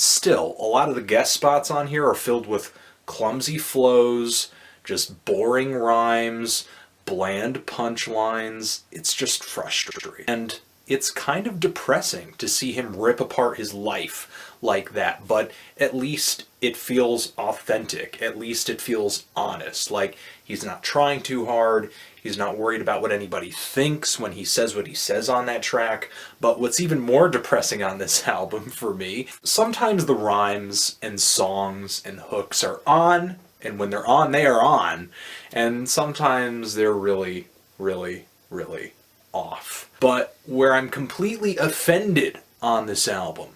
still, a lot of the guest spots on here are filled with clumsy flows, just boring rhymes, bland punchlines. It's just frustrating. And it's kind of depressing to see him rip apart his life like that, but at least it feels authentic. At least it feels honest. Like, he's not trying too hard. He's not worried about what anybody thinks when he says what he says on that track. But what's even more depressing on this album for me, sometimes the rhymes and songs and hooks are on, and when they're on, they are on. And sometimes they're really, really, really off. But where I'm completely offended on this album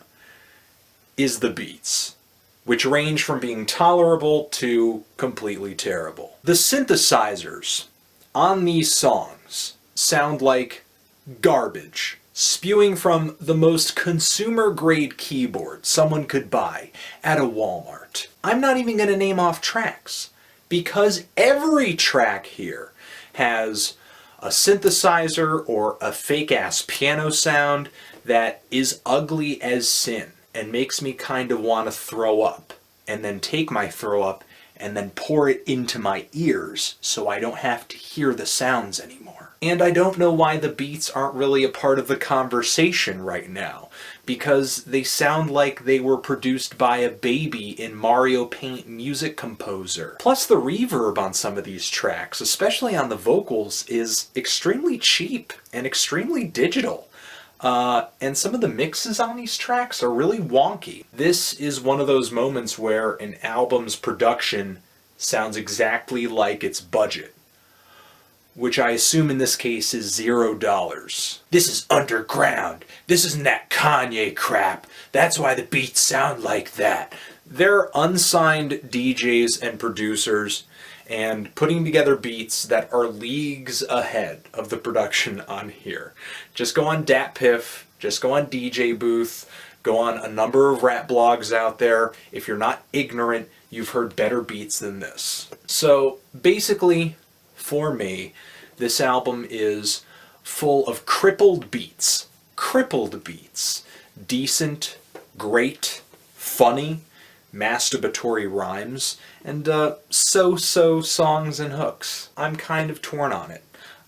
is the beats, which range from being tolerable to completely terrible. The synthesizers on these songs sound like garbage, spewing from the most consumer-grade keyboard someone could buy at a Walmart. I'm not even going to name off tracks, because every track here has a synthesizer or a fake-ass piano sound that is ugly as sin and makes me kind of want to throw up, and then take my throw up and then pour it into my ears so I don't have to hear the sounds anymore. And I don't know why the beats aren't really a part of the conversation right now, because they sound like they were produced by a baby in Mario Paint Music Composer. Plus the reverb on some of these tracks, especially on the vocals, is extremely cheap and extremely digital. And some of the mixes on these tracks are really wonky. This is one of those moments where an album's production sounds exactly like its budget, which I assume in this case is $0. This is underground. This isn't that Kanye crap. That's why the beats sound like that. They're unsigned DJs and producers, and putting together beats that are leagues ahead of the production on here. Just go on DatPiff, just go on DJ Booth, go on a number of rap blogs out there. If you're not ignorant, you've heard better beats than this. So basically, for me, this album is full of crippled beats. Crippled beats. Decent, great, funny, masturbatory rhymes, and so-so songs and hooks. I'm kind of torn on it.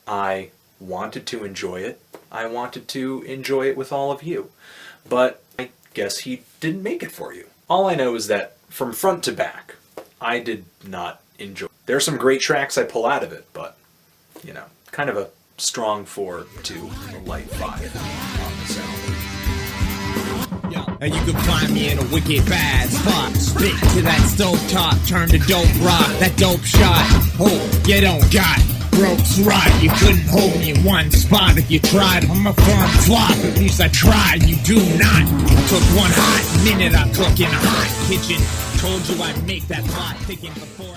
I wanted to enjoy it. I wanted to enjoy it with all of you. But I guess he didn't make it for you. All I know is that from front to back, I did not enjoy it. There are some great tracks I pull out of it, but, you know, kind of a strong 4 to a light 5 on this album. And you can find me in a wicked bad spot. Spit to that stove top, turn to dope rock, that dope shot. Oh, you don't got ropes right. You couldn't hold me in one spot if you tried. I'm a firm flop, at least I tried. You do not. Took one hot minute I cook in a hot kitchen. Told you I'd make that pot thinking before.